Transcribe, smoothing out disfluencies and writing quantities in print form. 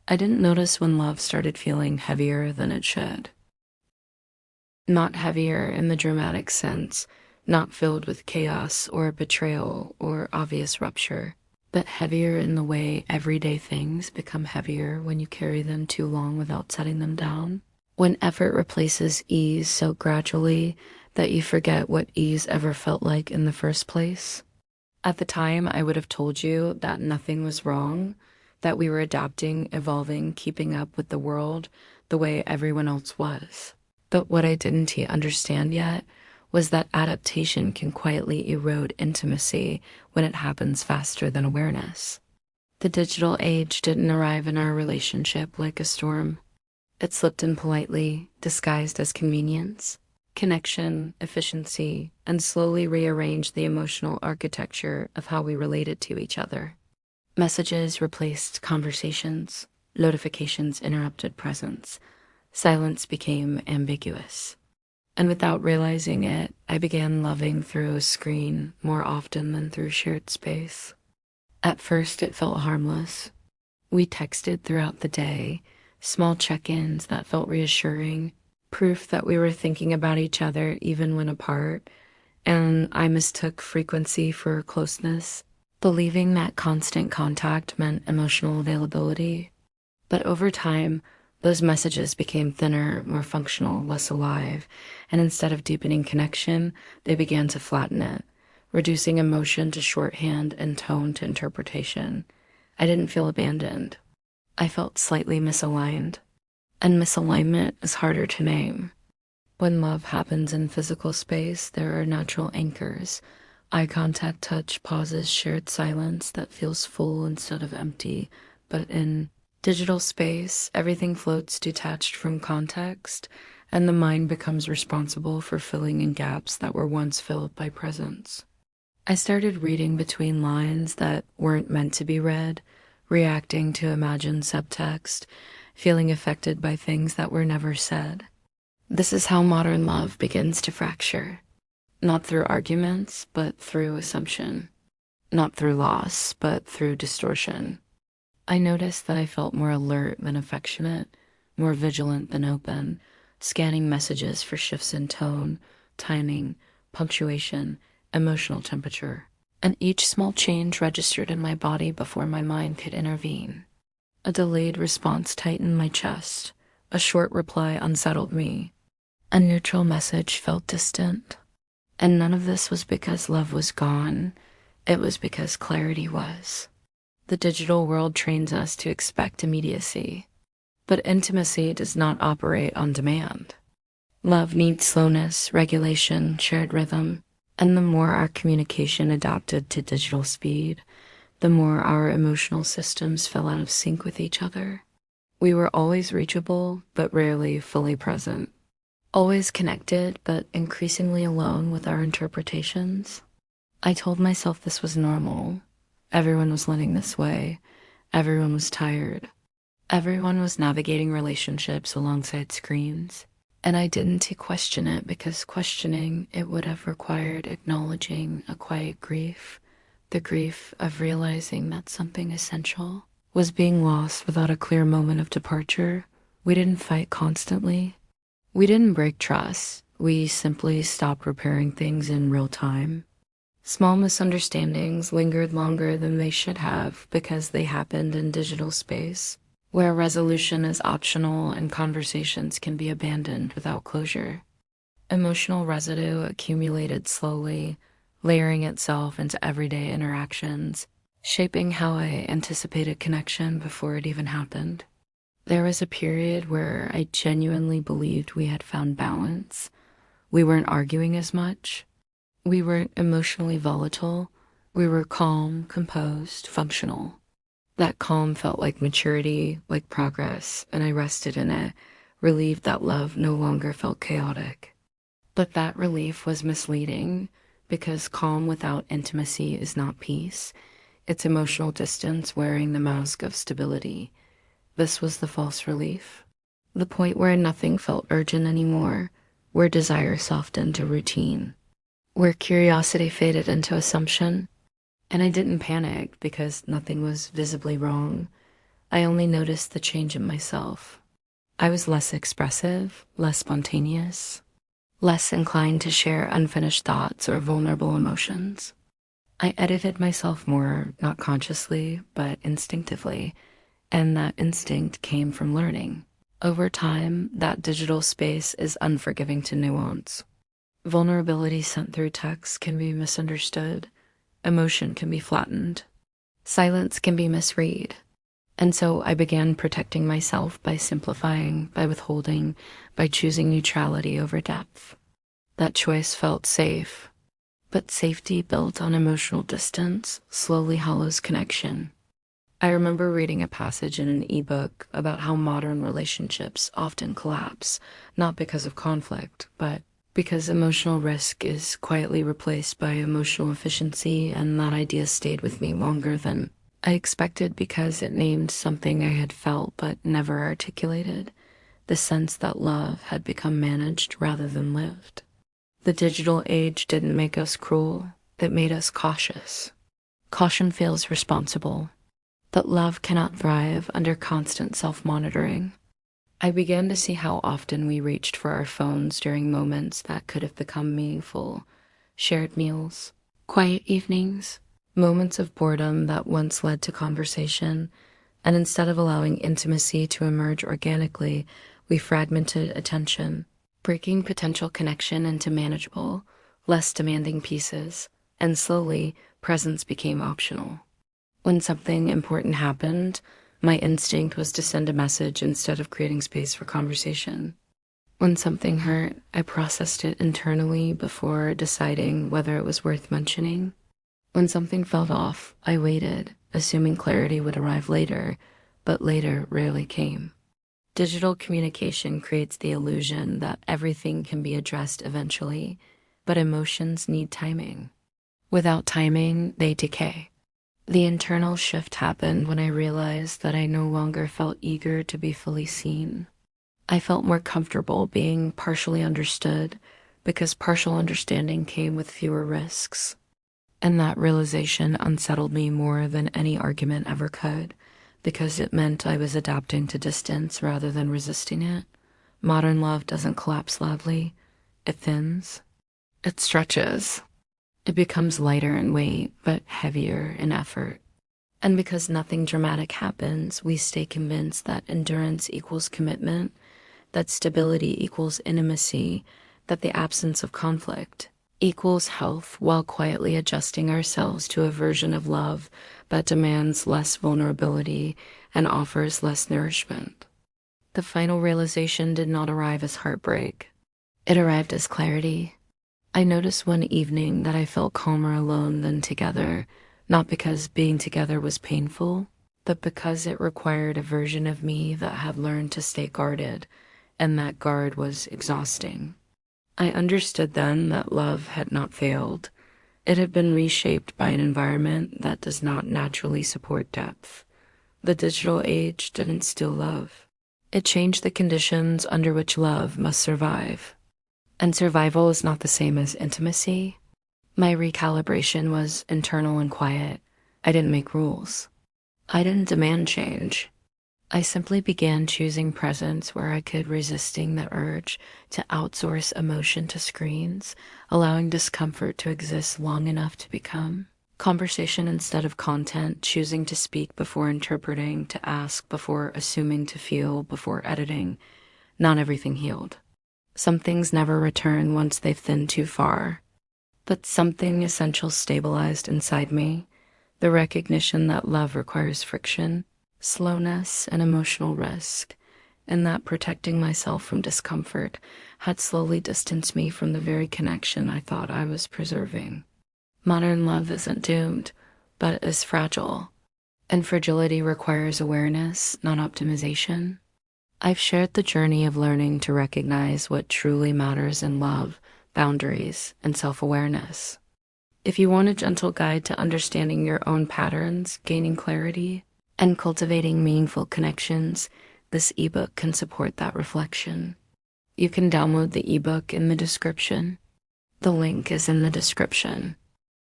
I didn't notice when love started feeling heavier than it should. Not heavier in the dramatic sense, not filled with chaos or betrayal or obvious rupture, but heavier in the way everyday things become heavier when you carry them too long without setting them down. When effort replaces ease so gradually that you forget what ease ever felt like in the first place. At the time, I would have told you that nothing was wrong, that we were adapting, evolving, keeping up with the world the way everyone else was. But what I didn't understand yet was that adaptation can quietly erode intimacy when it happens faster than awareness. The digital age didn't arrive in our relationship like a storm. It slipped in politely, disguised as convenience, connection, efficiency, and slowly rearranged the emotional architecture of how we related to each other. Messages replaced conversations, notifications interrupted presence, silence became ambiguous. And without realizing it, I began loving through a screen more often than through shared space. At first, it felt harmless. We texted throughout the day, small check-ins that felt reassuring, proof that we were thinking about each other even when apart, and I mistook frequency for closeness, believing that constant contact meant emotional availability. But over time, those messages became thinner, more functional, less alive, and instead of deepening connection, they began to flatten it, reducing emotion to shorthand and tone to interpretation. I didn't feel abandoned. I felt slightly misaligned, and misalignment is harder to name. When love happens in physical space, there are natural anchors, eye contact, touch, pauses, shared silence that feels full instead of empty, but in digital space, everything floats detached from context, and the mind becomes responsible for filling in gaps that were once filled by presence. I started reading between lines that weren't meant to be read, reacting to imagined subtext, feeling affected by things that were never said. This is how modern love begins to fracture, not through arguments, but through assumption, not through loss, but through distortion. I noticed that I felt more alert than affectionate, more vigilant than open, scanning messages for shifts in tone, timing, punctuation, emotional temperature. And each small change registered in my body before my mind could intervene. A delayed response tightened my chest. A short reply unsettled me. A neutral message felt distant. And none of this was because love was gone. It was because clarity was. The digital world trains us to expect immediacy, but intimacy does not operate on demand. Love needs slowness, regulation, shared rhythm, and the more our communication adapted to digital speed, the more our emotional systems fell out of sync with each other. We were always reachable, but rarely fully present. Always connected, but increasingly alone with our interpretations. I told myself this was normal. Everyone was living this way. Everyone was tired. Everyone was navigating relationships alongside screens. And I didn't question it because questioning it would have required acknowledging a quiet grief, the grief of realizing that something essential was being lost without a clear moment of departure. We didn't fight constantly. We didn't break trust. We simply stopped repairing things in real time. Small misunderstandings lingered longer than they should have because they happened in digital space, where resolution is optional and conversations can be abandoned without closure. Emotional residue accumulated slowly, layering itself into everyday interactions, shaping how I anticipated connection before it even happened. There was a period where I genuinely believed we had found balance. We weren't arguing as much. We weren't emotionally volatile. We were calm, composed, functional. That calm felt like maturity, like progress, and I rested in it, relieved that love no longer felt chaotic. But that relief was misleading, because calm without intimacy is not peace. It's emotional distance wearing the mask of stability. This was the false relief. The point where nothing felt urgent anymore, where desire softened to routine, where curiosity faded into assumption. And I didn't panic because nothing was visibly wrong. I only noticed the change in myself. I was less expressive, less spontaneous, less inclined to share unfinished thoughts or vulnerable emotions. I edited myself more, not consciously, but instinctively, and that instinct came from learning. Over time, that digital space is unforgiving to nuance. Vulnerability sent through text can be misunderstood, emotion can be flattened, silence can be misread. And so I began protecting myself by simplifying, by withholding, by choosing neutrality over depth. That choice felt safe, but safety built on emotional distance slowly hollows connection. I remember reading a passage in an ebook about how modern relationships often collapse, not because of conflict, but because emotional risk is quietly replaced by emotional efficiency, and that idea stayed with me longer than I expected because it named something I had felt but never articulated, the sense that love had become managed rather than lived. The digital age didn't make us cruel, it made us cautious. Caution feels responsible, but love cannot thrive under constant self-monitoring. I began to see how often we reached for our phones during moments that could have become meaningful, shared meals, quiet evenings, moments of boredom that once led to conversation, and instead of allowing intimacy to emerge organically, we fragmented attention, breaking potential connection into manageable, less demanding pieces, and slowly, presence became optional. When something important happened, my instinct was to send a message instead of creating space for conversation. When something hurt, I processed it internally before deciding whether it was worth mentioning. When something felt off, I waited, assuming clarity would arrive later, but later rarely came. Digital communication creates the illusion that everything can be addressed eventually, but emotions need timing. Without timing, they decay. The internal shift happened when I realized that I no longer felt eager to be fully seen. I felt more comfortable being partially understood because partial understanding came with fewer risks. And that realization unsettled me more than any argument ever could, because it meant I was adapting to distance rather than resisting it. Modern love doesn't collapse loudly. It thins. It stretches. It becomes lighter in weight, but heavier in effort. And because nothing dramatic happens, we stay convinced that endurance equals commitment, that stability equals intimacy, that the absence of conflict equals health, while quietly adjusting ourselves to a version of love that demands less vulnerability and offers less nourishment. The final realization did not arrive as heartbreak. It arrived as clarity. I noticed one evening that I felt calmer alone than together, not because being together was painful, but because it required a version of me that had learned to stay guarded, and that guard was exhausting. I understood then that love had not failed. It had been reshaped by an environment that does not naturally support depth. The digital age didn't steal love. It changed the conditions under which love must survive. And survival is not the same as intimacy. My recalibration was internal and quiet. I didn't make rules. I didn't demand change. I simply began choosing presence where I could, resisting the urge to outsource emotion to screens, allowing discomfort to exist long enough to become conversation instead of content, choosing to speak before interpreting, to ask before assuming, to feel before editing. Not everything healed. Some things never return once they've thinned too far. But something essential stabilized inside me, the recognition that love requires friction, slowness, and emotional risk, and that protecting myself from discomfort had slowly distanced me from the very connection I thought I was preserving. Modern love isn't doomed, but is fragile, and fragility requires awareness, not optimization. I've shared the journey of learning to recognize what truly matters in love, boundaries, and self-awareness. If you want a gentle guide to understanding your own patterns, gaining clarity, and cultivating meaningful connections, this ebook can support that reflection. You can download the ebook in the description. The link is in the description.